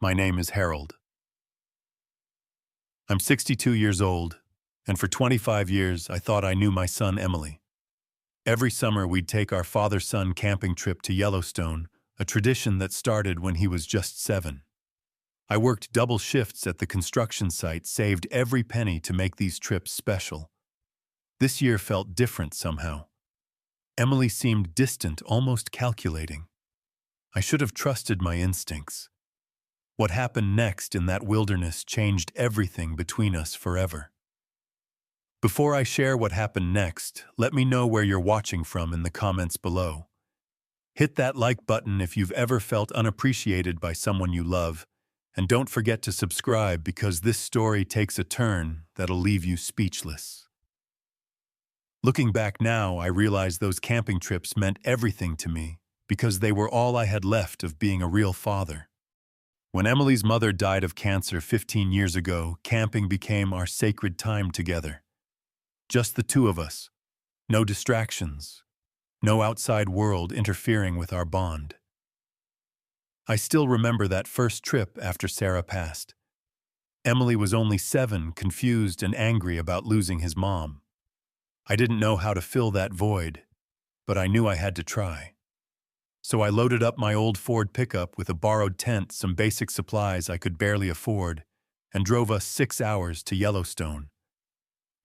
My name is Harold. I'm 62 years old, and for 25 years I thought I knew my son Emily. Every summer we'd take our father-son camping trip to Yellowstone, a tradition that started when he was just 7. I worked double shifts at the construction site, saved every penny to make these trips special. This year felt different somehow. Emily seemed distant, almost calculating. I should have trusted my instincts. What happened next in that wilderness changed everything between us forever. Before I share what happened next, let me know where you're watching from in the comments below. Hit that like button if you've ever felt unappreciated by someone you love, and don't forget to subscribe because this story takes a turn that'll leave you speechless. Looking back now, I realize those camping trips meant everything to me because they were all I had left of being a real father. When Emily's mother died of cancer 15 years ago, camping became our sacred time together. Just the two of us. No distractions. No outside world interfering with our bond. I still remember that first trip after Sarah passed. Emily was only 7, confused and angry about losing his mom. I didn't know how to fill that void, but I knew I had to try. So I loaded up my old Ford pickup with a borrowed tent, some basic supplies I could barely afford, and drove us 6 hours to Yellowstone.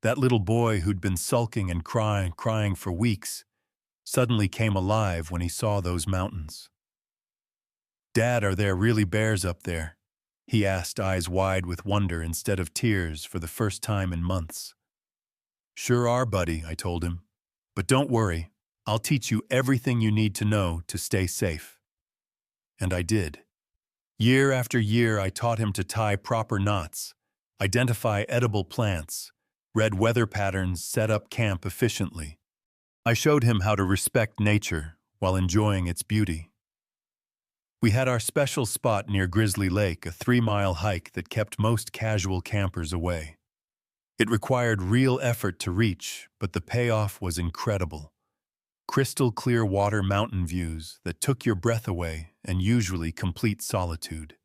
That little boy who'd been sulking and crying for weeks, suddenly came alive when he saw those mountains. "Dad, are there really bears up there?" he asked, eyes wide with wonder instead of tears for the first time in months. "Sure are, buddy," I told him. "But don't worry. I'll teach you everything you need to know to stay safe." And I did. Year after year, I taught him to tie proper knots, identify edible plants, read weather patterns, set up camp efficiently. I showed him how to respect nature while enjoying its beauty. We had our special spot near Grizzly Lake, a 3-mile hike that kept most casual campers away. It required real effort to reach, but the payoff was incredible. Crystal clear water, mountain views that took your breath away, and usually complete solitude.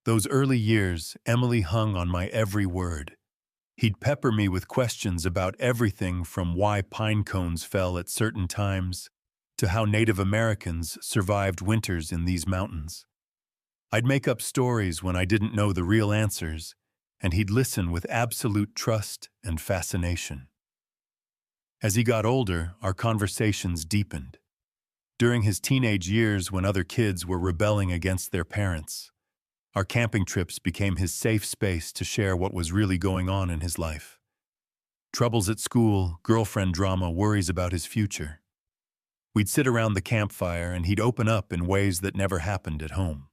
Those early years, Emily hung on my every word. He'd pepper me with questions about everything from why pine cones fell at certain times to how Native Americans survived winters in these mountains. I'd make up stories when I didn't know the real answers, and he'd listen with absolute trust and fascination. As he got older, our conversations deepened. During his teenage years, when other kids were rebelling against their parents, our camping trips became his safe space to share what was really going on in his life. Troubles at school, girlfriend drama, worries about his future. We'd sit around the campfire and he'd open up in ways that never happened at home.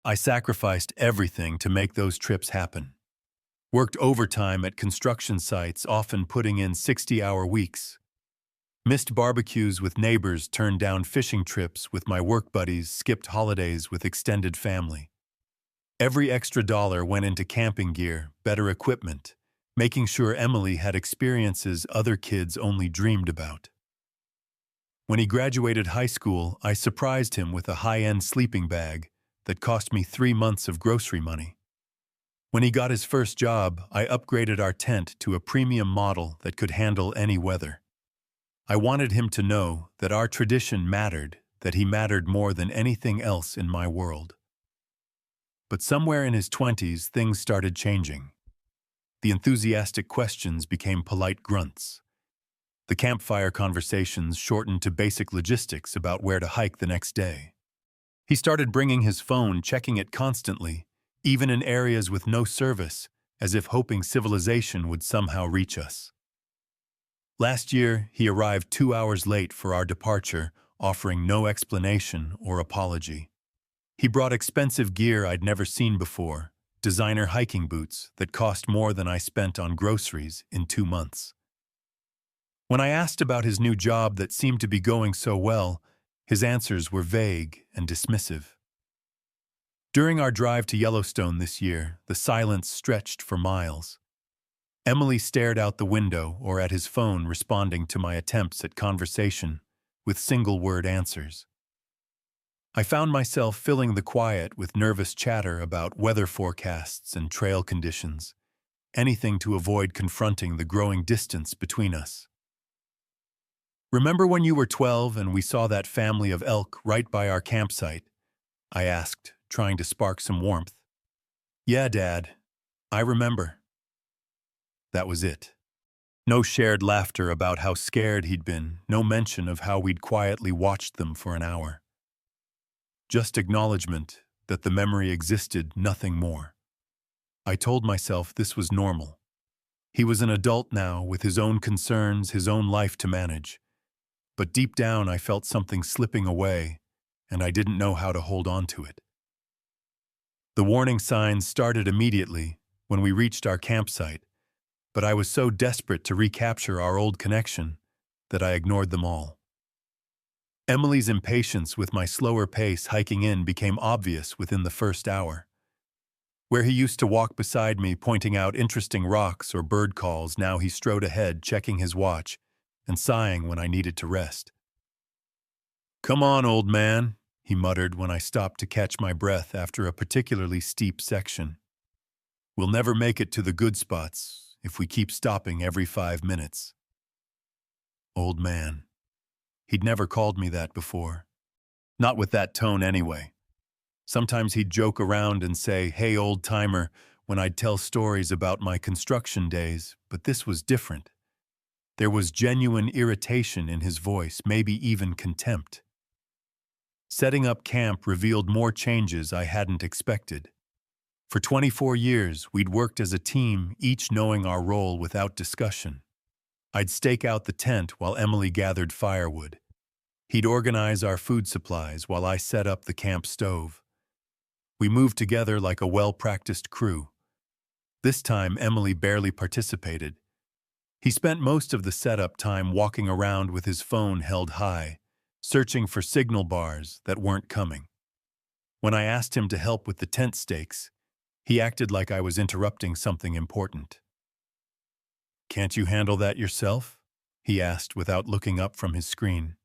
I sacrificed everything to make those trips happen. Worked overtime at construction sites, often putting in 60-hour weeks. Missed barbecues with neighbors, turned down fishing trips with my work buddies, skipped holidays with extended family. Every extra dollar went into camping gear, better equipment, making sure Emily had experiences other kids only dreamed about. When he graduated high school, I surprised him with a high-end sleeping bag that cost me 3 months of grocery money. When he got his first job, I upgraded our tent to a premium model that could handle any weather. I wanted him to know that our tradition mattered, that he mattered more than anything else in my world. But somewhere in his 20s, things started changing. The enthusiastic questions became polite grunts. The campfire conversations shortened to basic logistics about where to hike the next day. He started bringing his phone, checking it constantly, even in areas with no service, as if hoping civilization would somehow reach us. Last year, he arrived 2 hours late for our departure, offering no explanation or apology. He brought expensive gear I'd never seen before, designer hiking boots that cost more than I spent on groceries in 2 months. When I asked about his new job that seemed to be going so well, his answers were vague and dismissive. During our drive to Yellowstone this year, the silence stretched for miles. Emily stared out the window or at his phone, responding to my attempts at conversation with single-word answers. I found myself filling the quiet with nervous chatter about weather forecasts and trail conditions, anything to avoid confronting the growing distance between us. "Remember when you were 12 and we saw that family of elk right by our campsite?" I asked, trying to spark some warmth. "Yeah, Dad, I remember." That was it. No shared laughter about how scared he'd been, no mention of how we'd quietly watched them for an hour. Just acknowledgement that the memory existed, nothing more. I told myself this was normal. He was an adult now, with his own concerns, his own life to manage. But deep down I felt something slipping away, and I didn't know how to hold on to it. The warning signs started immediately when we reached our campsite, but I was so desperate to recapture our old connection that I ignored them all. Emily's impatience with my slower pace hiking in became obvious within the first hour. Where he used to walk beside me pointing out interesting rocks or bird calls, now he strode ahead checking his watch and sighing when I needed to rest. "Come on, old man," he muttered when I stopped to catch my breath after a particularly steep section. "We'll never make it to the good spots if we keep stopping every 5 minutes." Old man. He'd never called me that before. Not with that tone anyway. Sometimes he'd joke around and say, "Hey, old timer," when I'd tell stories about my construction days, but this was different. There was genuine irritation in his voice, maybe even contempt. Setting up camp revealed more changes I hadn't expected. For 24 years, we'd worked as a team, each knowing our role without discussion. I'd stake out the tent while Emily gathered firewood. He'd organize our food supplies while I set up the camp stove. We moved together like a well-practiced crew. This time, Emily barely participated. He spent most of the setup time walking around with his phone held high, searching for signal bars that weren't coming. When I asked him to help with the tent stakes, he acted like I was interrupting something important. "Can't you handle that yourself?" he asked without looking up from his screen.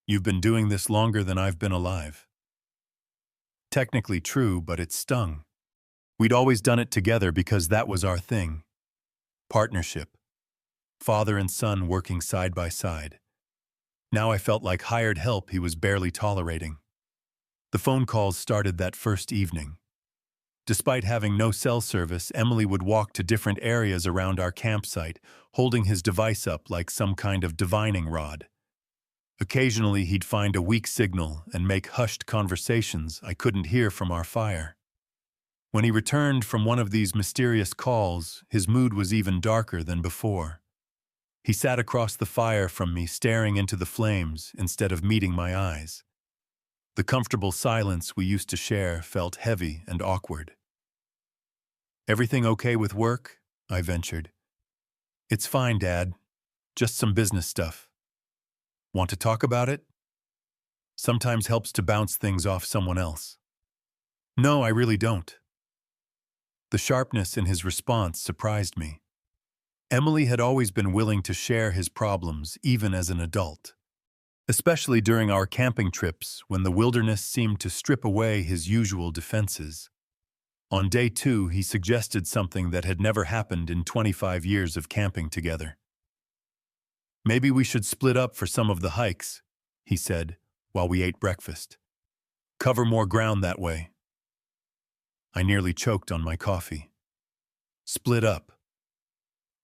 "You've been doing this longer than I've been alive." Technically true, but it stung. We'd always done it together because that was our thing. Partnership. Father and son working side by side. Now I felt like hired help he was barely tolerating. The phone calls started that first evening. Despite having no cell service, Emily would walk to different areas around our campsite, holding his device up like some kind of divining rod. Occasionally, he'd find a weak signal and make hushed conversations I couldn't hear from our fire. When he returned from one of these mysterious calls, his mood was even darker than before. He sat across the fire from me, staring into the flames instead of meeting my eyes. The comfortable silence we used to share felt heavy and awkward. "Everything okay with work?" I ventured. "It's fine, Dad. Just some business stuff." "Want to talk about it?" Sometimes helps to bounce things off someone else. "No, I really don't." The sharpness in his response surprised me. Emily had always been willing to share his problems, even as an adult. Especially during our camping trips, when the wilderness seemed to strip away his usual defenses. On day 2, he suggested something that had never happened in 25 years of camping together. "Maybe we should split up for some of the hikes," he said, while we ate breakfast. "Cover more ground that way." I nearly choked on my coffee. Split up.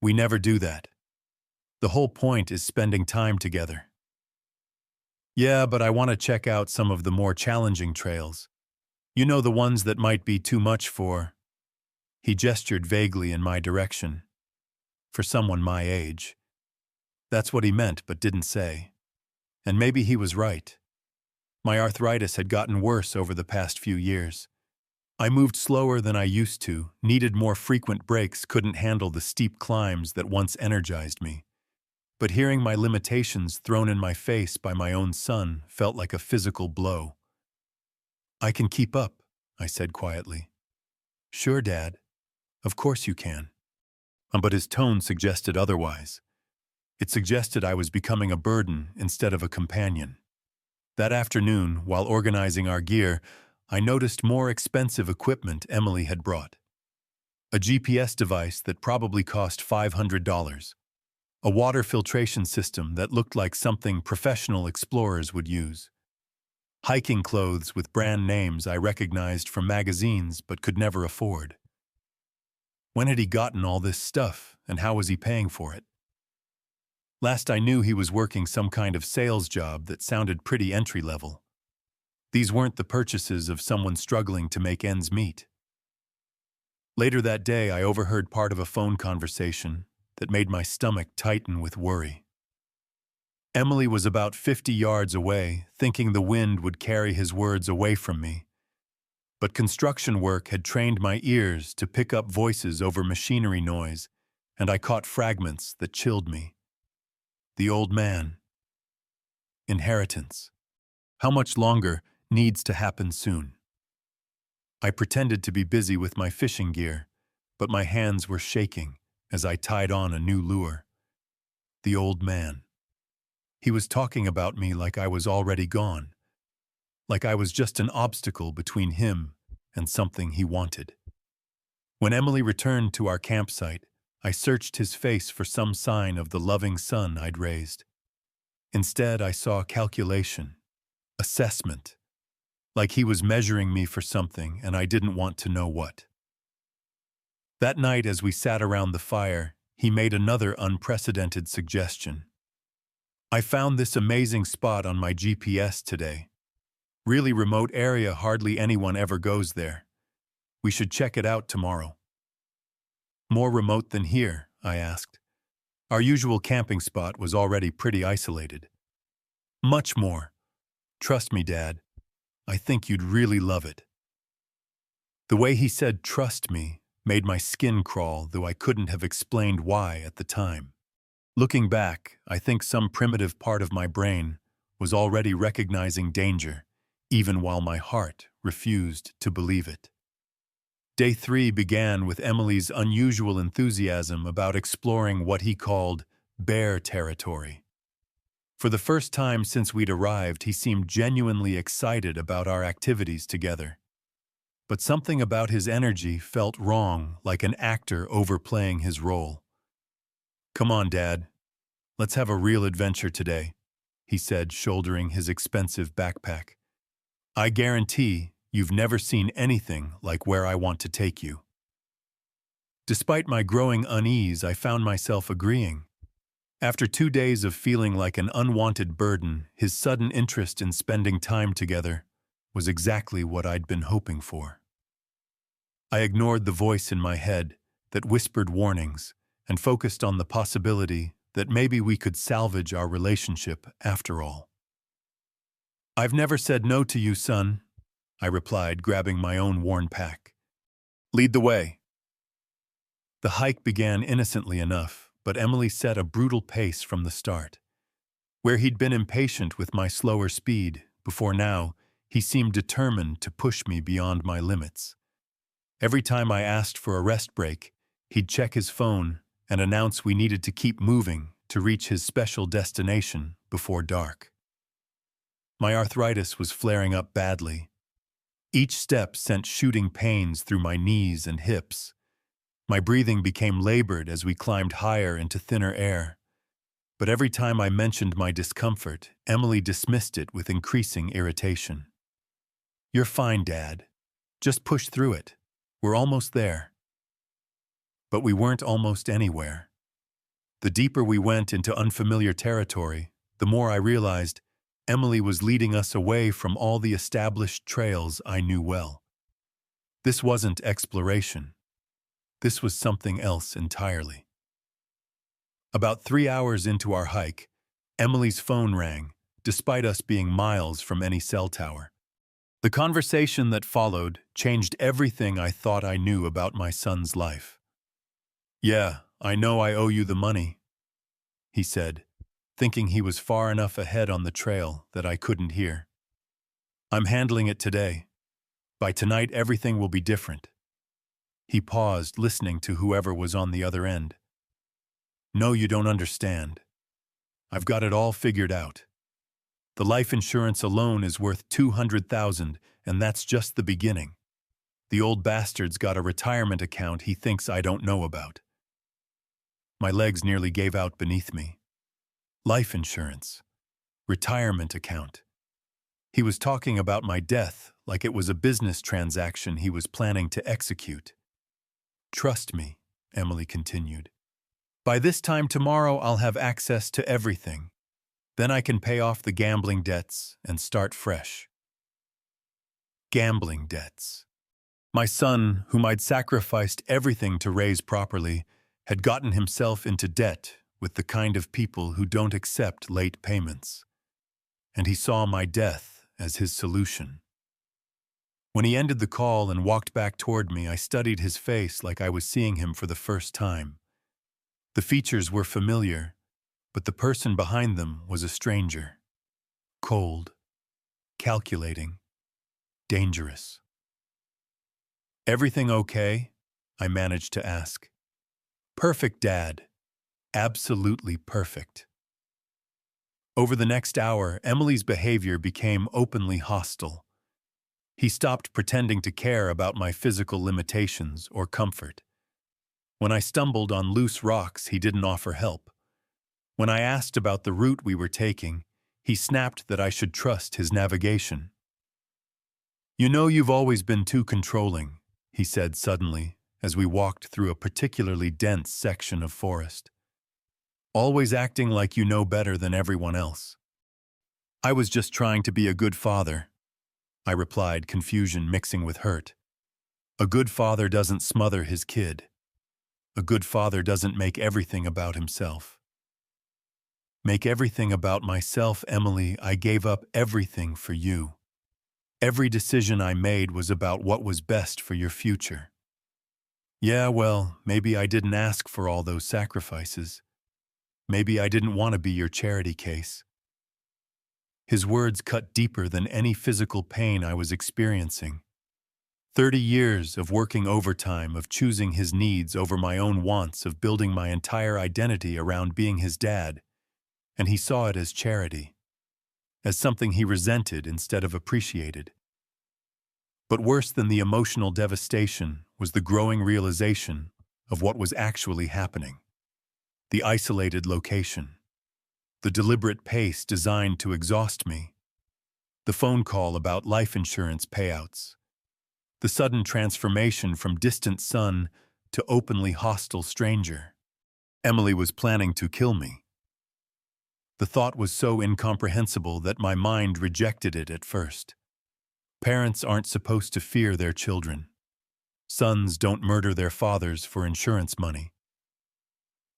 We never do that. The whole point is spending time together. "Yeah, but I want to check out some of the more challenging trails. You know, the ones that might be too much for—" He gestured vaguely in my direction. "For someone my age." That's what he meant but didn't say. And maybe he was right. My arthritis had gotten worse over the past few years. I moved slower than I used to, needed more frequent breaks, couldn't handle the steep climbs that once energized me. But hearing my limitations thrown in my face by my own son felt like a physical blow. "I can keep up," I said quietly. "Sure, Dad. Of course you can." But his tone suggested otherwise. It suggested I was becoming a burden instead of a companion. That afternoon, while organizing our gear, I noticed more expensive equipment Emily had brought. A GPS device that probably cost $500. A water filtration system that looked like something professional explorers would use. Hiking clothes with brand names I recognized from magazines but could never afford. When had he gotten all this stuff, and how was he paying for it? Last I knew, he was working some kind of sales job that sounded pretty entry-level. These weren't the purchases of someone struggling to make ends meet. Later that day, I overheard part of a phone conversation that made my stomach tighten with worry. Emily was about 50 yards away, thinking the wind would carry his words away from me. But construction work had trained my ears to pick up voices over machinery noise, and I caught fragments that chilled me. The old man. Inheritance. How much longer needs to happen soon? I pretended to be busy with my fishing gear, but my hands were shaking as I tied on a new lure. The old man. He was talking about me like I was already gone, like I was just an obstacle between him and something he wanted. When Emily returned to our campsite, I searched his face for some sign of the loving son I'd raised. Instead, I saw calculation, assessment, like he was measuring me for something and I didn't want to know what. That night, as we sat around the fire, he made another unprecedented suggestion. I found this amazing spot on my GPS today. Really remote area, hardly anyone ever goes there. We should check it out tomorrow. More remote than here? I asked. Our usual camping spot was already pretty isolated. Much more. Trust me, Dad. I think you'd really love it. The way he said "trust me" made my skin crawl, though I couldn't have explained why at the time. Looking back, I think some primitive part of my brain was already recognizing danger, even while my heart refused to believe it. Day 3 began with Emily's unusual enthusiasm about exploring what he called bear territory. For the first time since we'd arrived, he seemed genuinely excited about our activities together. But something about his energy felt wrong, like an actor overplaying his role. "Come on, Dad. Let's have a real adventure today," he said, shouldering his expensive backpack. "I guarantee you've never seen anything like where I want to take you." Despite my growing unease, I found myself agreeing. After 2 days of feeling like an unwanted burden, his sudden interest in spending time together was exactly what I'd been hoping for. I ignored the voice in my head that whispered warnings and focused on the possibility that maybe we could salvage our relationship after all. "I've never said no to you, son," I replied, grabbing my own worn pack. "Lead the way." The hike began innocently enough, but Emily set a brutal pace from the start. Where he'd been impatient with my slower speed, before now, he seemed determined to push me beyond my limits. Every time I asked for a rest break, he'd check his phone and announce we needed to keep moving to reach his special destination before dark. My arthritis was flaring up badly. Each step sent shooting pains through my knees and hips. My breathing became labored as we climbed higher into thinner air. But every time I mentioned my discomfort, Emily dismissed it with increasing irritation. "You're fine, Dad. Just push through it. We're almost there." But we weren't almost anywhere. The deeper we went into unfamiliar territory, the more I realized Emily was leading us away from all the established trails I knew well. This wasn't exploration. This was something else entirely. About 3 hours into our hike, Emily's phone rang, despite us being miles from any cell tower. The conversation that followed changed everything I thought I knew about my son's life. "Yeah, I know I owe you the money," he said, thinking he was far enough ahead on the trail that I couldn't hear. "I'm handling it today. By tonight, everything will be different." He paused, listening to whoever was on the other end. "No, you don't understand. I've got it all figured out." The life insurance alone is worth $200,000, and that's just the beginning. The old bastard's got a retirement account he thinks I don't know about. My legs nearly gave out beneath me. Life insurance. Retirement account. He was talking about my death like it was a business transaction he was planning to execute. Trust me, Emily continued. By this time tomorrow I'll have access to everything. Then I can pay off the gambling debts and start fresh. Gambling debts. My son, whom I'd sacrificed everything to raise properly, had gotten himself into debt with the kind of people who don't accept late payments. And he saw my death as his solution. When he ended the call and walked back toward me, I studied his face like I was seeing him for the first time. The features were familiar, but the person behind them was a stranger. Cold, calculating, dangerous. "Everything okay?" I managed to ask. "Perfect, Dad. Absolutely perfect." Over the next hour, Emily's behavior became openly hostile. He stopped pretending to care about my physical limitations or comfort. When I stumbled on loose rocks, he didn't offer help. When I asked about the route we were taking, he snapped that I should trust his navigation. "You know you've always been too controlling," he said suddenly as we walked through a particularly dense section of forest. "Always acting like you know better than everyone else." "I was just trying to be a good father," I replied, confusion mixing with hurt. "A good father doesn't smother his kid. A good father doesn't make everything about himself." "Make everything about myself, Emily. I gave up everything for you. Every decision I made was about what was best for your future." "Yeah, well, maybe I didn't ask for all those sacrifices. Maybe I didn't want to be your charity case." His words cut deeper than any physical pain I was experiencing. 30 years of working overtime, of choosing his needs over my own wants, of building my entire identity around being his dad, and he saw it as charity, as something he resented instead of appreciated. But worse than the emotional devastation was the growing realization of what was actually happening. The isolated location. The deliberate pace designed to exhaust me. The phone call about life insurance payouts. The sudden transformation from distant son to openly hostile stranger. Emily was planning to kill me. The thought was so incomprehensible that my mind rejected it at first. Parents aren't supposed to fear their children. Sons don't murder their fathers for insurance money.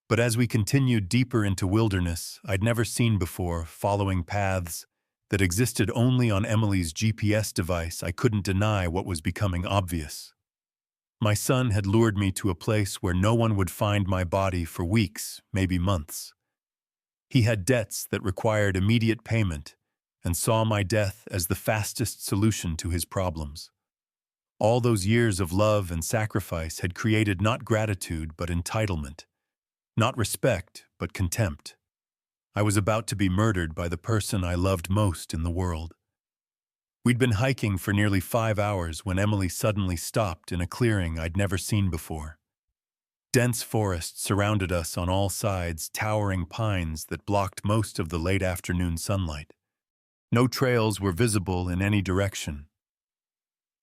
But as we continued deeper into wilderness I'd never seen before, following paths that existed only on Emily's GPS device, I couldn't deny what was becoming obvious. My son had lured me to a place where no one would find my body for weeks, maybe months. He had debts that required immediate payment and saw my death as the fastest solution to his problems. All those years of love and sacrifice had created not gratitude but entitlement. Not respect, but contempt. I was about to be murdered by the person I loved most in the world. We'd been hiking for nearly 5 hours when Emily suddenly stopped in a clearing I'd never seen before. Dense forest surrounded us on all sides, towering pines that blocked most of the late afternoon sunlight. No trails were visible in any direction.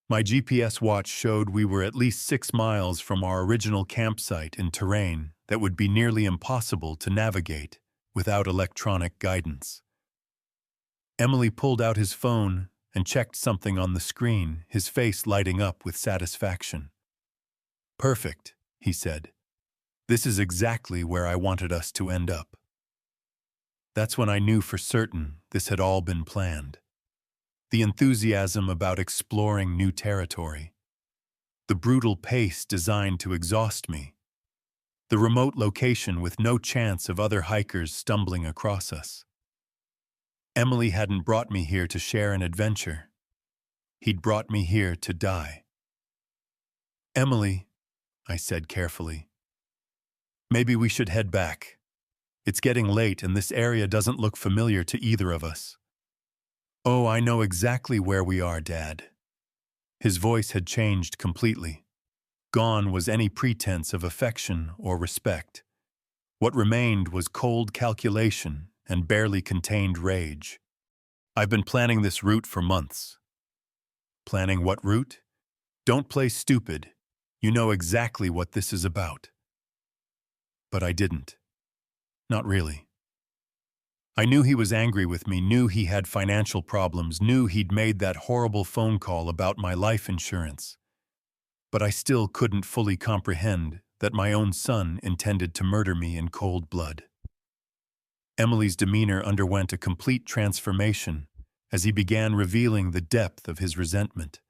My GPS watch showed we were at least 6 miles from our original campsite in terrain that would be nearly impossible to navigate without electronic guidance. Emily pulled out his phone and checked something on the screen, his face lighting up with satisfaction. "Perfect," he said. "This is exactly where I wanted us to end up." That's when I knew for certain this had all been planned. The enthusiasm about exploring new territory. The brutal pace designed to exhaust me. The remote location with no chance of other hikers stumbling across us. Emily hadn't brought me here to share an adventure. He'd brought me here to die. "Emily," I said carefully, "maybe we should head back. It's getting late and this area doesn't look familiar to either of us." Oh, I know exactly where we are, Dad. His voice had changed completely. Gone was any pretense of affection or respect. What remained was cold calculation and barely contained rage. I've been planning this route for months. Planning what route? Don't play stupid. You know exactly what this is about. But I didn't. Not really. I knew he was angry with me, knew he had financial problems, knew he'd made that horrible phone call about my life insurance. But I still couldn't fully comprehend that my own son intended to murder me in cold blood. Emily's demeanor underwent a complete transformation as he began revealing the depth of his resentment.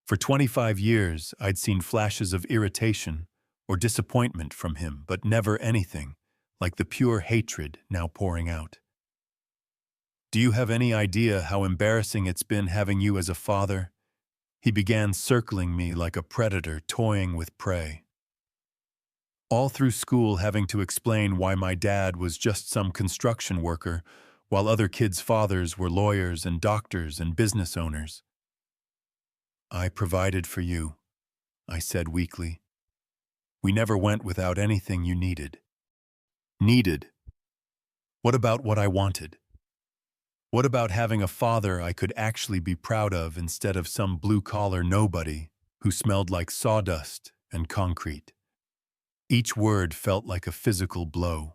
For 25 years, I'd seen flashes of irritation or disappointment from him, but never anything like the pure hatred now pouring out. Do you have any idea how embarrassing it's been having you as a father? He began circling me like a predator toying with prey. All through school, having to explain why my dad was just some construction worker, while other kids' fathers were lawyers and doctors and business owners. I provided for you, I said weakly. We never went without anything you needed. Needed? What about what I wanted? What about having a father I could actually be proud of instead of some blue-collar nobody who smelled like sawdust and concrete? Each word felt like a physical blow.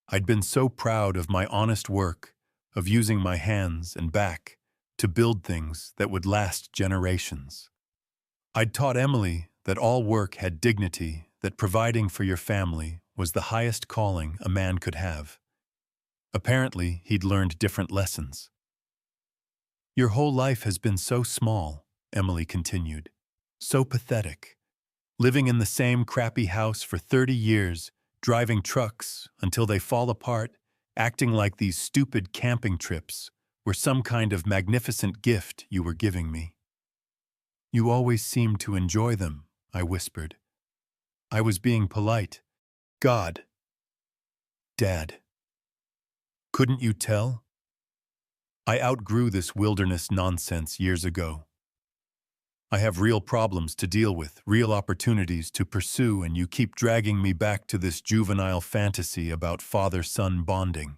I'd been so proud of my honest work, of using my hands and back to build things that would last generations. I'd taught Emily that all work had dignity, that providing for your family was the highest calling a man could have. Apparently, he'd learned different lessons. Your whole life has been so small, Emily continued, so pathetic. Living in the same crappy house for 30 years, driving trucks until they fall apart, acting like these stupid camping trips were some kind of magnificent gift you were giving me. You always seemed to enjoy them, I whispered. I was being polite. God. Dad. Couldn't you tell? I outgrew this wilderness nonsense years ago. I have real problems to deal with, real opportunities to pursue, and you keep dragging me back to this juvenile fantasy about father-son bonding.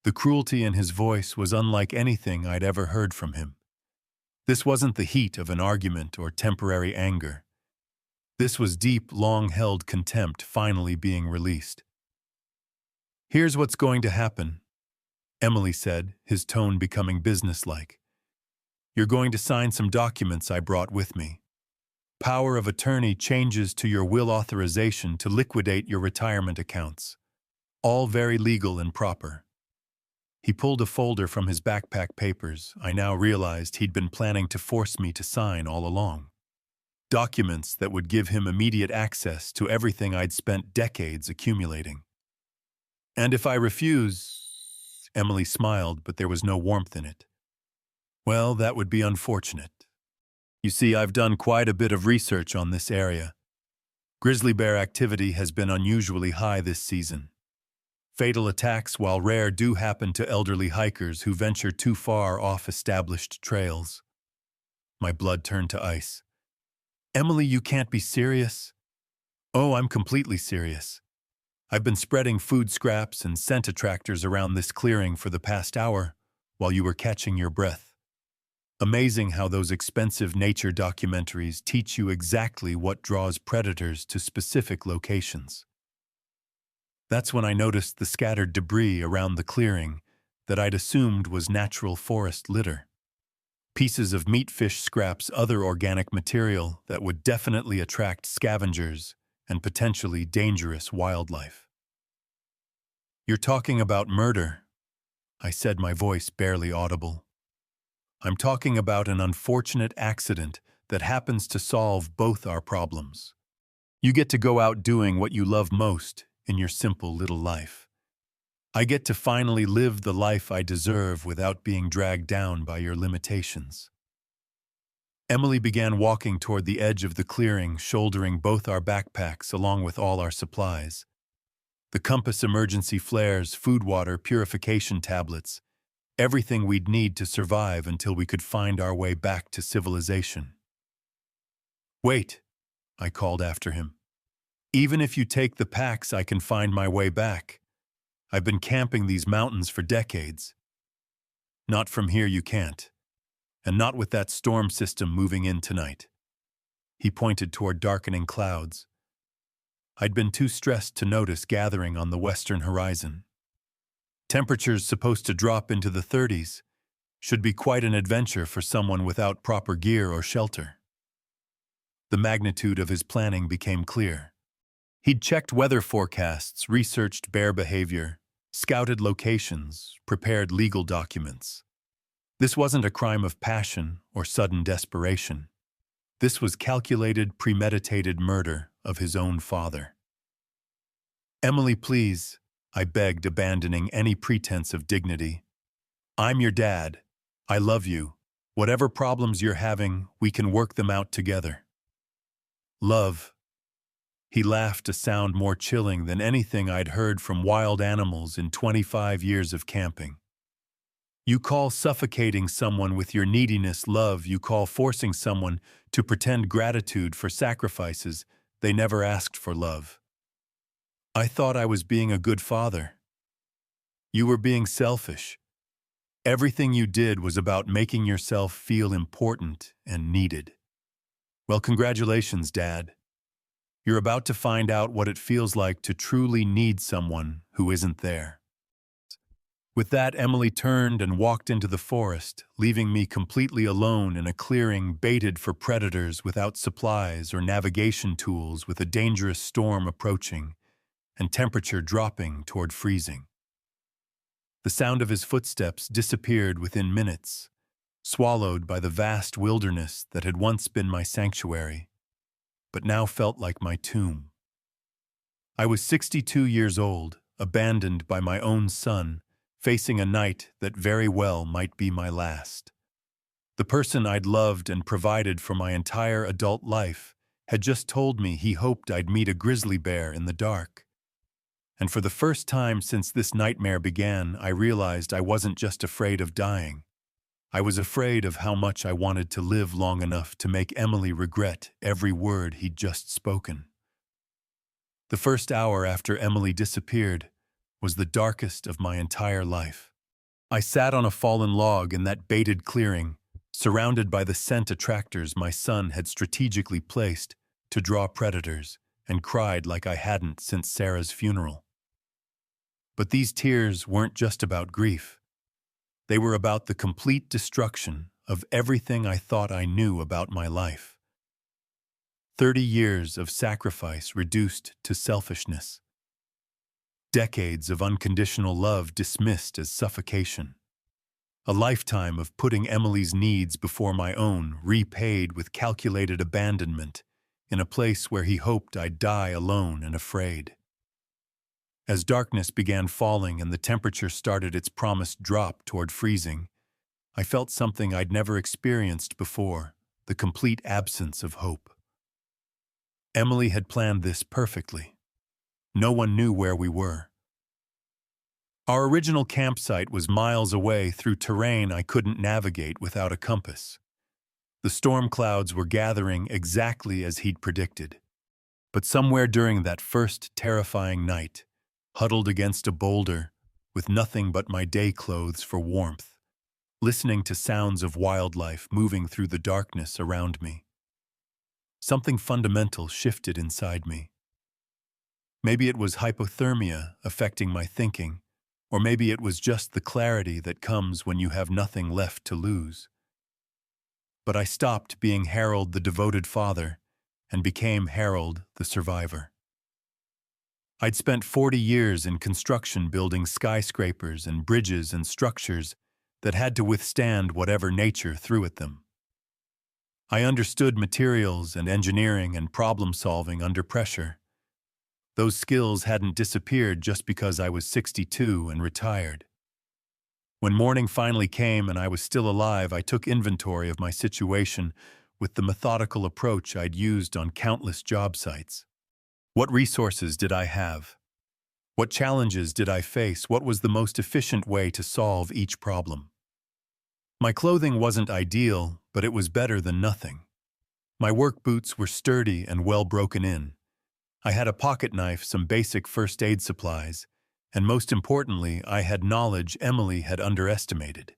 The cruelty in his voice was unlike anything I'd ever heard from him. This wasn't the heat of an argument or temporary anger. This was deep, long-held contempt finally being released. Here's what's going to happen, Emily said, his tone becoming businesslike. You're going to sign some documents I brought with me. Power of attorney changes to your will authorization to liquidate your retirement accounts. All very legal and proper. He pulled a folder from his backpack papers I now realized he'd been planning to force me to sign all along. Documents that would give him immediate access to everything I'd spent decades accumulating. And if I refuse, Emily smiled, but there was no warmth in it. Well, that would be unfortunate. You see, I've done quite a bit of research on this area. Grizzly bear activity has been unusually high this season. Fatal attacks, while rare, do happen to elderly hikers who venture too far off established trails. My blood turned to ice. Emily, you can't be serious. Oh, I'm completely serious. I've been spreading food scraps and scent attractors around this clearing for the past hour while you were catching your breath. Amazing how those expensive nature documentaries teach you exactly what draws predators to specific locations. That's when I noticed the scattered debris around the clearing that I'd assumed was natural forest litter. Pieces of meat, fish scraps, other organic material that would definitely attract scavengers and potentially dangerous wildlife. You're talking about murder, I said, my voice barely audible. I'm talking about an unfortunate accident that happens to solve both our problems. You get to go out doing what you love most in your simple little life. I get to finally live the life I deserve without being dragged down by your limitations. Emily began walking toward the edge of the clearing, shouldering both our backpacks along with all our supplies. The compass, emergency flares, food water, purification tablets. everything we'd need to survive until we could find our way back to civilization. "Wait," I called after him. "Even if you take the packs, I can find my way back. I've been camping these mountains for decades." "Not from here you can't. And not with that storm system moving in tonight." He pointed toward darkening clouds. I'd been too stressed to notice gathering on the western horizon. Temperatures supposed to drop into the 30s. Should be quite an adventure for someone without proper gear or shelter. The magnitude of his planning became clear. He'd checked weather forecasts, researched bear behavior, scouted locations, prepared legal documents. This wasn't a crime of passion or sudden desperation. This was calculated, premeditated murder of his own father. "Emily, please," I begged, abandoning any pretense of dignity. "I'm your dad. I love you. Whatever problems you're having, we can work them out together." "Love." He laughed, a sound more chilling than anything I'd heard from wild animals in 25 years of camping. "You call suffocating someone with your neediness love. You call forcing someone to pretend gratitude for sacrifices they never asked for love. I thought I was being a good father. You were being selfish. Everything you did was about making yourself feel important and needed. Well, congratulations, Dad. You're about to find out what it feels like to truly need someone who isn't there." With that, Emily turned and walked into the forest, leaving me completely alone in a clearing baited for predators without supplies or navigation tools, with a dangerous storm approaching and temperature dropping toward freezing. The sound of his footsteps disappeared within minutes, swallowed by the vast wilderness that had once been my sanctuary, but now felt like my tomb. I was 62 years old, abandoned by my own son, facing a night that very well might be my last. The person I'd loved and provided for my entire adult life had just told me he hoped I'd meet a grizzly bear in the dark. And for the first time since this nightmare began, I realized I wasn't just afraid of dying. I was afraid of how much I wanted to live long enough to make Emily regret every word he'd just spoken. The first hour after Emily disappeared was the darkest of my entire life. I sat on a fallen log in that baited clearing, surrounded by the scent attractors my son had strategically placed to draw predators, and cried like I hadn't since Sarah's funeral. But these tears weren't just about grief. They were about the complete destruction of everything I thought I knew about my life. 30 years of sacrifice reduced to selfishness. Decades of unconditional love dismissed as suffocation. A lifetime of putting Emily's needs before my own, repaid with calculated abandonment in a place where he hoped I'd die alone and afraid. As darkness began falling and the temperature started its promised drop toward freezing, I felt something I'd never experienced before, the complete absence of hope. Emily had planned this perfectly. No one knew where we were. Our original campsite was miles away through terrain I couldn't navigate without a compass. The storm clouds were gathering exactly as he'd predicted. But somewhere during that first terrifying night, huddled against a boulder, with nothing but my day clothes for warmth, listening to sounds of wildlife moving through the darkness around me, something fundamental shifted inside me. Maybe it was hypothermia affecting my thinking, or maybe it was just the clarity that comes when you have nothing left to lose. But I stopped being Harold the devoted father and became Harold the survivor. I'd spent 40 years in construction building skyscrapers and bridges and structures that had to withstand whatever nature threw at them. I understood materials and engineering and problem-solving under pressure. Those skills hadn't disappeared just because I was 62 and retired. When morning finally came and I was still alive, I took inventory of my situation with the methodical approach I'd used on countless job sites. What resources did I have? What challenges did I face? What was the most efficient way to solve each problem? My clothing wasn't ideal, but it was better than nothing. My work boots were sturdy and well broken in. I had a pocket knife, some basic first aid supplies, and most importantly, I had knowledge Emily had underestimated.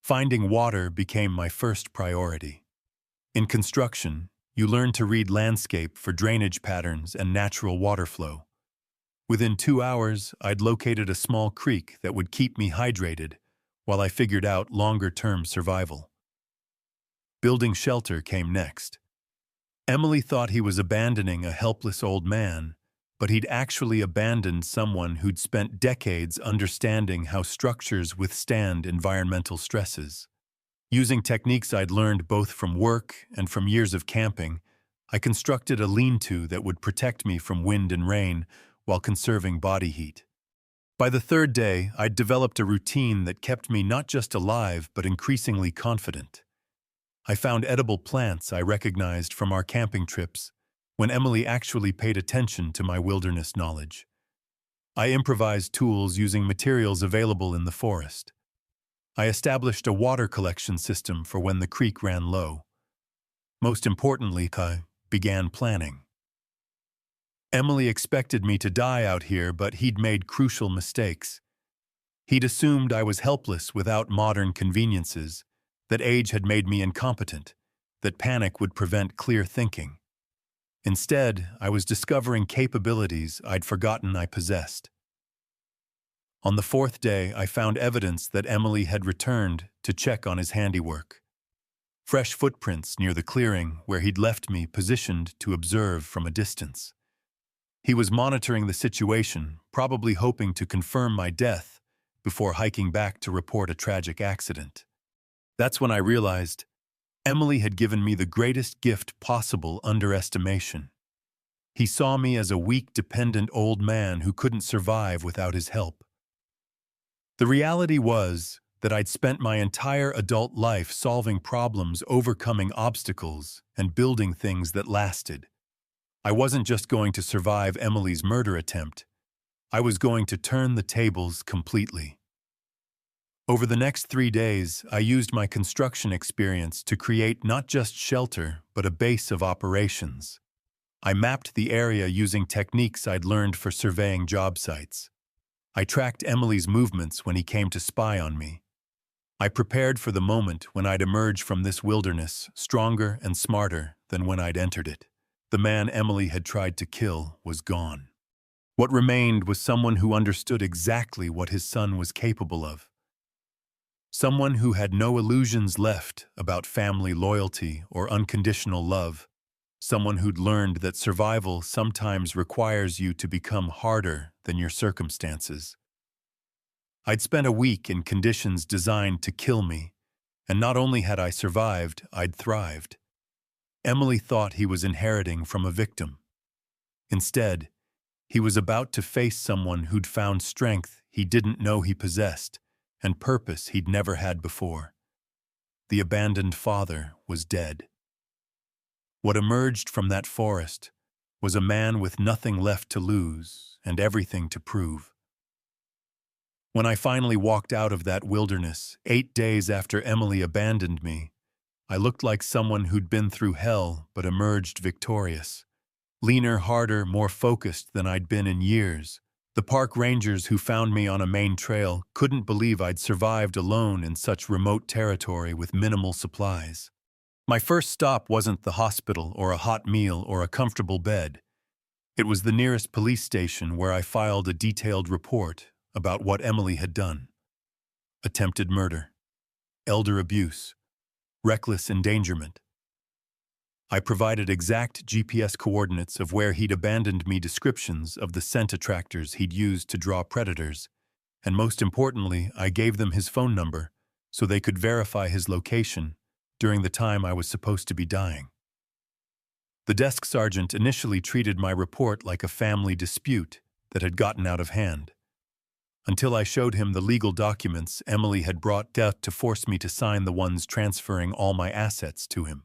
Finding water became my first priority. In construction, you learn to read landscape for drainage patterns and natural water flow. Within 2 hours, I'd located a small creek that would keep me hydrated while I figured out longer-term survival. Building shelter came next. Emily thought he was abandoning a helpless old man, but he'd actually abandoned someone who'd spent decades understanding how structures withstand environmental stresses. Using techniques I'd learned both from work and from years of camping, I constructed a lean-to that would protect me from wind and rain while conserving body heat. By the third day, I'd developed a routine that kept me not just alive but increasingly confident. I found edible plants I recognized from our camping trips when Emily actually paid attention to my wilderness knowledge. I improvised tools using materials available in the forest. I established a water collection system for when the creek ran low. Most importantly, I began planning. Emily expected me to die out here, but he'd made crucial mistakes. He'd assumed I was helpless without modern conveniences, that age had made me incompetent, that panic would prevent clear thinking. Instead, I was discovering capabilities I'd forgotten I possessed. On the fourth day, I found evidence that Emily had returned to check on his handiwork. Fresh footprints near the clearing where he'd left me positioned to observe from a distance. He was monitoring the situation, probably hoping to confirm my death before hiking back to report a tragic accident. That's when I realized Emily had given me the greatest gift possible: underestimation. He saw me as a weak, dependent old man who couldn't survive without his help. The reality was that I'd spent my entire adult life solving problems, overcoming obstacles, and building things that lasted. I wasn't just going to survive Emily's murder attempt. I was going to turn the tables completely. Over the next 3 days, I used my construction experience to create not just shelter, but a base of operations. I mapped the area using techniques I'd learned for surveying job sites. I tracked Emily's movements when he came to spy on me. I prepared for the moment when I'd emerge from this wilderness stronger and smarter than when I'd entered it. The man Emily had tried to kill was gone. What remained was someone who understood exactly what his son was capable of. Someone who had no illusions left about family loyalty or unconditional love. Someone who'd learned that survival sometimes requires you to become harder than your circumstances. I'd spent a week in conditions designed to kill me, and not only had I survived, I'd thrived. Emily thought he was inheriting from a victim. Instead, he was about to face someone who'd found strength he didn't know he possessed, and purpose he'd never had before. The abandoned father was dead. What emerged from that forest was a man with nothing left to lose and everything to prove. When I finally walked out of that wilderness, 8 days after Emily abandoned me, I looked like someone who'd been through hell but emerged victorious. Leaner, harder, more focused than I'd been in years. The park rangers who found me on a main trail couldn't believe I'd survived alone in such remote territory with minimal supplies. My first stop wasn't the hospital or a hot meal or a comfortable bed. It was the nearest police station where I filed a detailed report about what Emily had done. Attempted murder, elder abuse, reckless endangerment. I provided exact GPS coordinates of where he'd abandoned me, descriptions of the scent attractors he'd used to draw predators, and most importantly, I gave them his phone number so they could verify his location during the time I was supposed to be dying. The desk sergeant initially treated my report like a family dispute that had gotten out of hand, until I showed him the legal documents Emily had brought death to force me to sign, the ones transferring all my assets to him.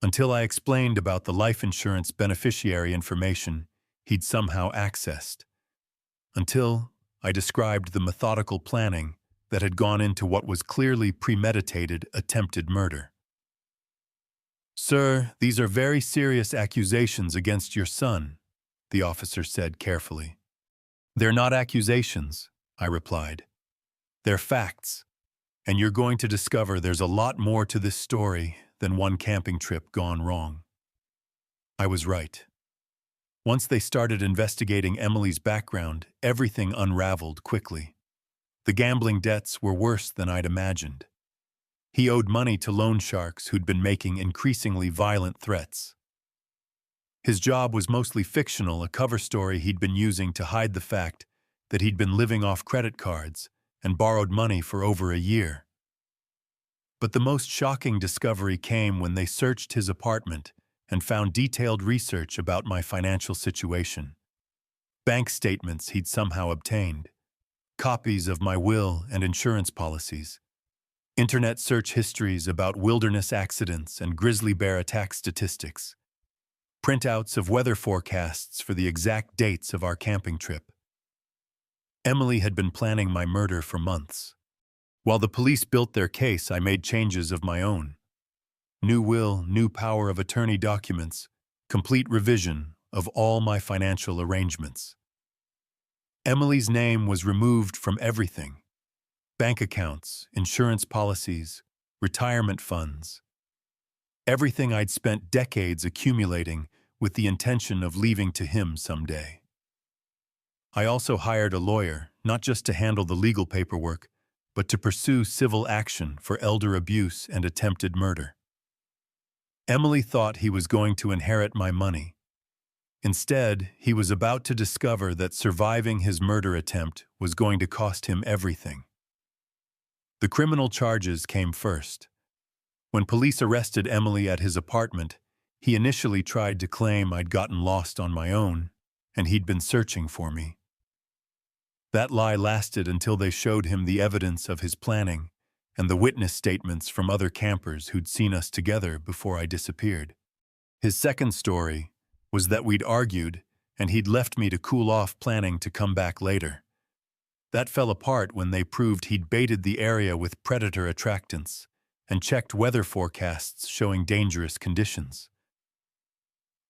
Until I explained about the life insurance beneficiary information he'd somehow accessed. until I described the methodical planning that had gone into what was clearly premeditated attempted murder. "Sir, these are very serious accusations against your son," the officer said carefully. "They're not accusations," I replied. "They're facts, and you're going to discover there's a lot more to this story than one camping trip gone wrong." I was right. Once they started investigating Emily's background, everything unraveled quickly. The gambling debts were worse than I'd imagined. He owed money to loan sharks who'd been making increasingly violent threats. His job was mostly fictional, a cover story he'd been using to hide the fact that he'd been living off credit cards and borrowed money for over a year. But the most shocking discovery came when they searched his apartment and found detailed research about my financial situation. Bank statements he'd somehow obtained, copies of my will and insurance policies, internet search histories about wilderness accidents and grizzly bear attack statistics, printouts of weather forecasts for the exact dates of our camping trip. Emily had been planning my murder for months. While the police built their case, I made changes of my own. New will, new power of attorney documents, complete revision of all my financial arrangements. Emily's name was removed from everything: bank accounts, insurance policies, retirement funds. Everything I'd spent decades accumulating with the intention of leaving to him someday. I also hired a lawyer, not just to handle the legal paperwork, but to pursue civil action for elder abuse and attempted murder. Emily thought he was going to inherit my money. Instead, he was about to discover that surviving his murder attempt was going to cost him everything. The criminal charges came first. When police arrested Emily at his apartment, he initially tried to claim I'd gotten lost on my own, and he'd been searching for me. That lie lasted until they showed him the evidence of his planning and the witness statements from other campers who'd seen us together before I disappeared. His second story was that we'd argued and he'd left me to cool off, planning to come back later. That fell apart when they proved he'd baited the area with predator attractants and checked weather forecasts showing dangerous conditions.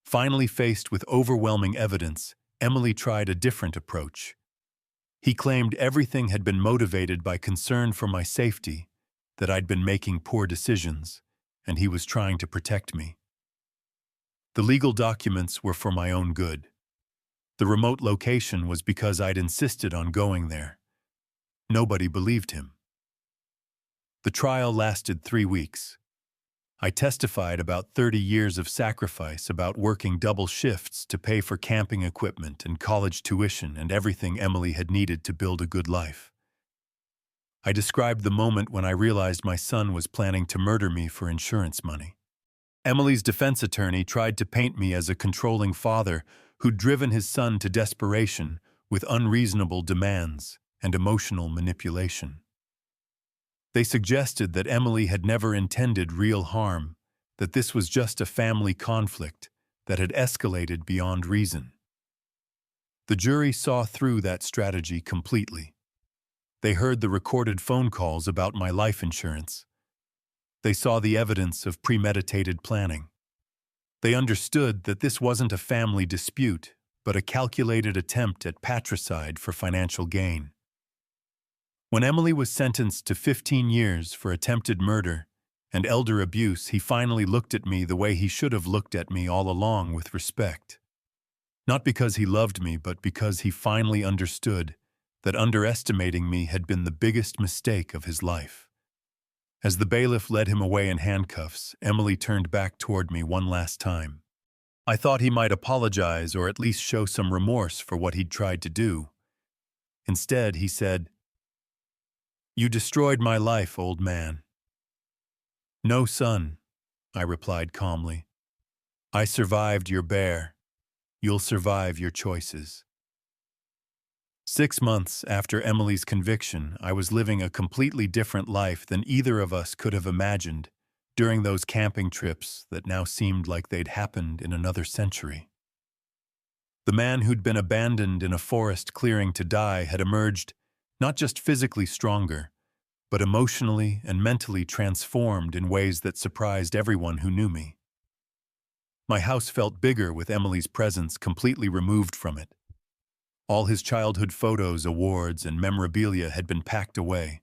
Finally, faced with overwhelming evidence, Emily tried a different approach. He claimed everything had been motivated by concern for my safety, that I'd been making poor decisions, and he was trying to protect me. The legal documents were for my own good. The remote location was because I'd insisted on going there. Nobody believed him. The trial lasted 3 weeks. I testified about 30 years of sacrifice, about working double shifts to pay for camping equipment and college tuition and everything Emily had needed to build a good life. I described the moment when I realized my son was planning to murder me for insurance money. Emily's defense attorney tried to paint me as a controlling father who'd driven his son to desperation with unreasonable demands and emotional manipulation. They suggested that Emily had never intended real harm, that this was just a family conflict that had escalated beyond reason. The jury saw through that strategy completely. They heard the recorded phone calls about my life insurance. They saw the evidence of premeditated planning. They understood that this wasn't a family dispute, but a calculated attempt at patricide for financial gain. When Emily was sentenced to 15 years for attempted murder and elder abuse, he finally looked at me the way he should have looked at me all along, with respect. Not because he loved me, but because he finally understood that underestimating me had been the biggest mistake of his life. As the bailiff led him away in handcuffs, Emily turned back toward me one last time. I thought he might apologize or at least show some remorse for what he'd tried to do. Instead, he said, "You destroyed my life, old man." "No, son," I replied calmly. "I survived your bear. You'll survive your choices." 6 months after Emily's conviction, I was living a completely different life than either of us could have imagined during those camping trips that now seemed like they'd happened in another century. The man who'd been abandoned in a forest clearing to die had emerged not just physically stronger, but emotionally and mentally transformed in ways that surprised everyone who knew me. My house felt bigger with Emily's presence completely removed from it. All his childhood photos, awards, and memorabilia had been packed away.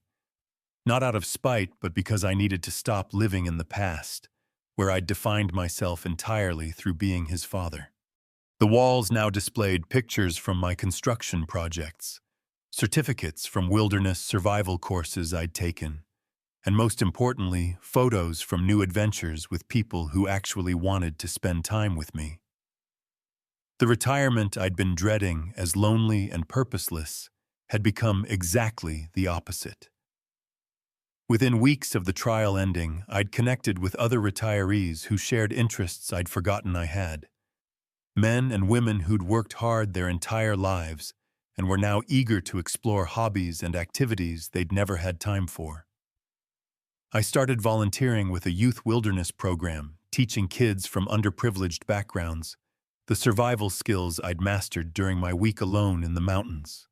Not out of spite, but because I needed to stop living in the past, where I'd defined myself entirely through being his father. The walls now displayed pictures from my construction projects, certificates from wilderness survival courses I'd taken, and most importantly, photos from new adventures with people who actually wanted to spend time with me. The retirement I'd been dreading as lonely and purposeless had become exactly the opposite. Within weeks of the trial ending, I'd connected with other retirees who shared interests I'd forgotten I had. Men and women who'd worked hard their entire lives and were now eager to explore hobbies and activities they'd never had time for. I started volunteering with a youth wilderness program, teaching kids from underprivileged backgrounds the survival skills I'd mastered during my week alone in the mountains.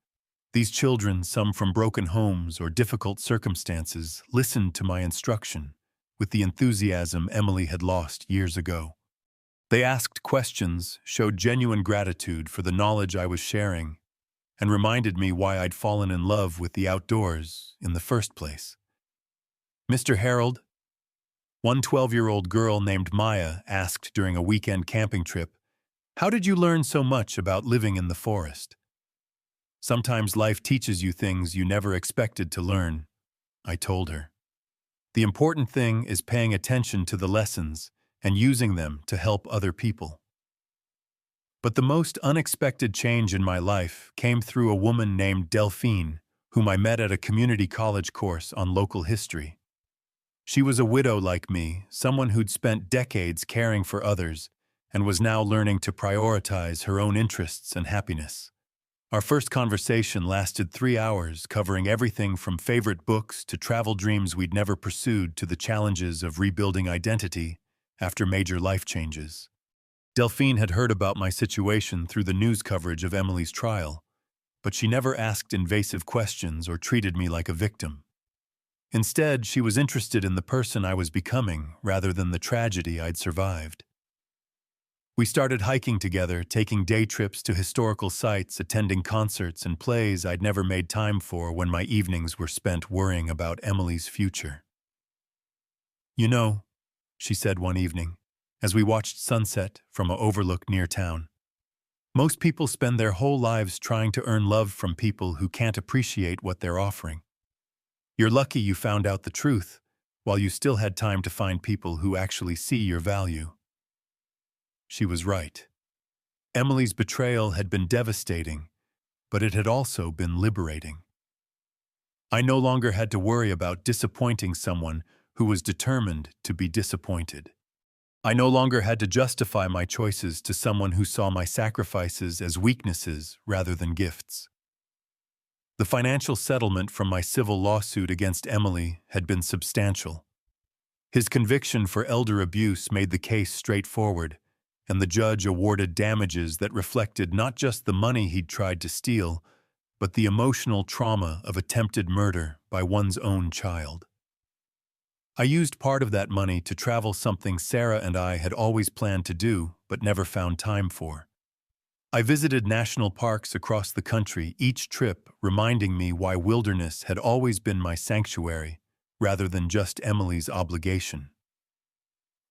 These children, some from broken homes or difficult circumstances, listened to my instruction with the enthusiasm Emily had lost years ago. They asked questions, showed genuine gratitude for the knowledge I was sharing, and reminded me why I'd fallen in love with the outdoors in the first place. "Mr. Harold," one 12-year-old girl named Maya asked during a weekend camping trip, "how did you learn so much about living in the forest?" "Sometimes life teaches you things you never expected to learn," I told her. "The important thing is paying attention to the lessons and using them to help other people." But the most unexpected change in my life came through a woman named Delphine, whom I met at a community college course on local history. She was a widow like me, someone who'd spent decades caring for others and was now learning to prioritize her own interests and happiness. Our first conversation lasted 3 hours, covering everything from favorite books to travel dreams we'd never pursued to the challenges of rebuilding identity after major life changes. Delphine had heard about my situation through the news coverage of Emily's trial, but she never asked invasive questions or treated me like a victim. Instead, she was interested in the person I was becoming rather than the tragedy I'd survived. We started hiking together, taking day trips to historical sites, attending concerts and plays I'd never made time for when my evenings were spent worrying about Emily's future. "You know," she said one evening, as we watched sunset from an overlook near town, "most people spend their whole lives trying to earn love from people who can't appreciate what they're offering. You're lucky you found out the truth, while you still had time to find people who actually see your value." She was right. Emily's betrayal had been devastating, but it had also been liberating. I no longer had to worry about disappointing someone who was determined to be disappointed. I no longer had to justify my choices to someone who saw my sacrifices as weaknesses rather than gifts. The financial settlement from my civil lawsuit against Emily had been substantial. His conviction for elder abuse made the case straightforward, and the judge awarded damages that reflected not just the money he'd tried to steal, but the emotional trauma of attempted murder by one's own child. I used part of that money to travel, something Sarah and I had always planned to do but never found time for. I visited national parks across the country, each trip reminding me why wilderness had always been my sanctuary rather than just Emily's obligation.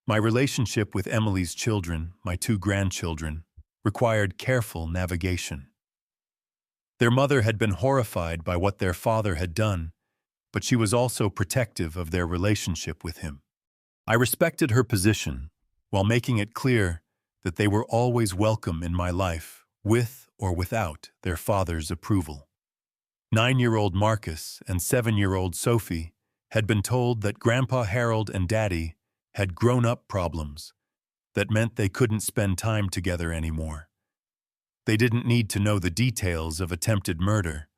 My relationship with Emily's children, my 2 grandchildren, required careful navigation. Their mother had been horrified by what their father had done, but she was also protective of their relationship with him. I respected her position while making it clear that they were always welcome in my life, with or without their father's approval. 9-year-old Marcus and 7-year-old Sophie had been told that Grandpa Harold and Daddy had grown-up problems that meant they couldn't spend time together anymore. They didn't need to know the details of attempted murder,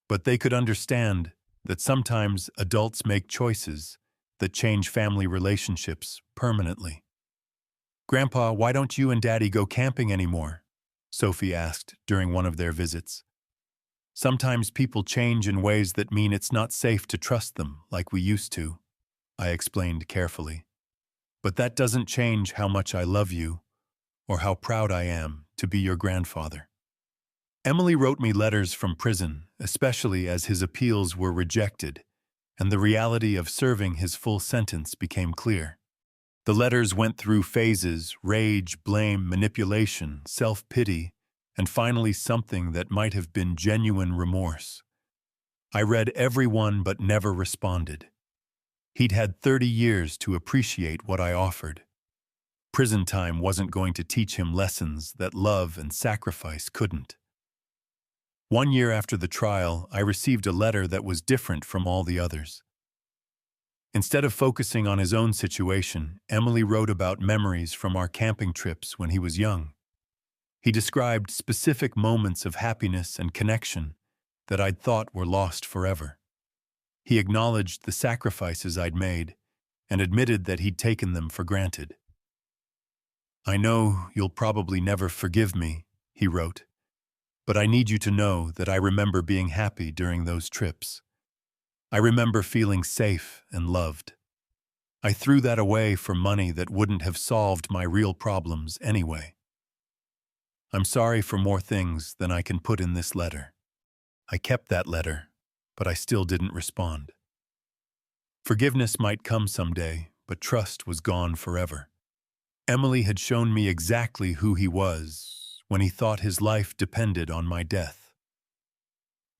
but they could understand that sometimes adults make choices that change family relationships permanently. "Grandpa, why don't you and Daddy go camping anymore?" Sophie asked during one of their visits. Sometimes people change in ways that mean it's not safe to trust them like we used to, I explained carefully. But that doesn't change how much I love you or how proud I am to be your grandfather. Emily wrote me letters from prison, especially as his appeals were rejected, and the reality of serving his full sentence became clear. The letters went through phases: rage, blame, manipulation, self-pity, and finally something that might have been genuine remorse. I read every one but never responded. He'd had 30 years to appreciate what I offered. Prison time wasn't going to teach him lessons that love and sacrifice couldn't. 1 year after the trial, I received a letter that was different from all the others. Instead of focusing on his own situation, Emily wrote about memories from our camping trips when he was young. He described specific moments of happiness and connection that I'd thought were lost forever. He acknowledged the sacrifices I'd made and admitted that he'd taken them for granted. "I know you'll probably never forgive me," he wrote, "but I need you to know that I remember being happy during those trips. I remember feeling safe and loved. I threw that away for money that wouldn't have solved my real problems anyway. I'm sorry for more things than I can put in this letter." I kept that letter, but I still didn't respond. Forgiveness might come someday, but trust was gone forever. Emily had shown me exactly who he was when he thought his life depended on my death.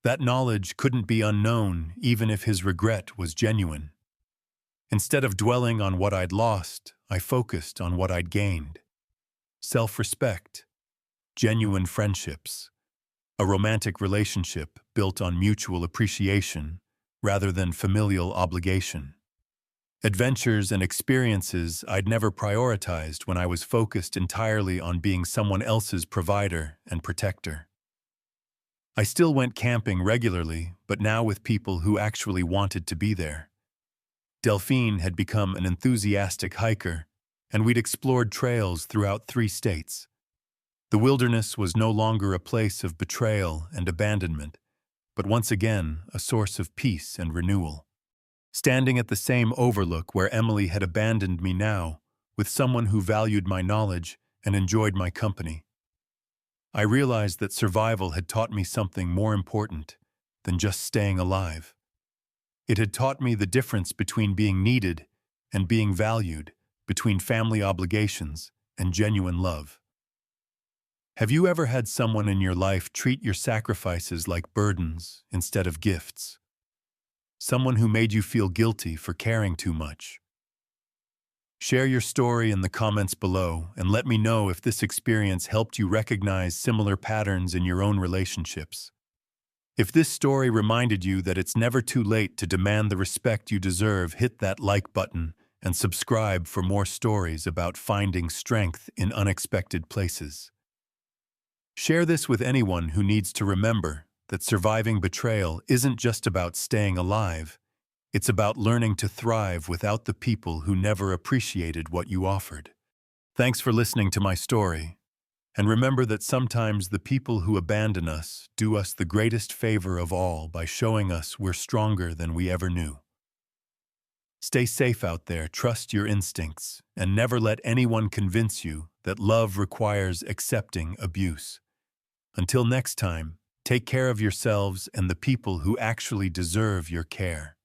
That knowledge couldn't be unknown even if his regret was genuine. Instead of dwelling on what I'd lost, I focused on what I'd gained. Self-respect, genuine friendships, a romantic relationship built on mutual appreciation rather than familial obligation. Adventures and experiences I'd never prioritized when I was focused entirely on being someone else's provider and protector. I still went camping regularly, but now with people who actually wanted to be there. Delphine had become an enthusiastic hiker, and we'd explored trails throughout 3 states. The wilderness was no longer a place of betrayal and abandonment, but once again a source of peace and renewal. Standing at the same overlook where Emily had abandoned me now, with someone who valued my knowledge and enjoyed my company, I realized that survival had taught me something more important than just staying alive. It had taught me the difference between being needed and being valued, between family obligations and genuine love. Have you ever had someone in your life treat your sacrifices like burdens instead of gifts? Someone who made you feel guilty for caring too much? Share your story in the comments below and let me know if this experience helped you recognize similar patterns in your own relationships. If this story reminded you that it's never too late to demand the respect you deserve, hit that like button and subscribe for more stories about finding strength in unexpected places. Share this with anyone who needs to remember that surviving betrayal isn't just about staying alive. It's about learning to thrive without the people who never appreciated what you offered. Thanks for listening to my story. And remember that sometimes the people who abandon us do us the greatest favor of all by showing us we're stronger than we ever knew. Stay safe out there, trust your instincts, and never let anyone convince you that love requires accepting abuse. Until next time, take care of yourselves and the people who actually deserve your care.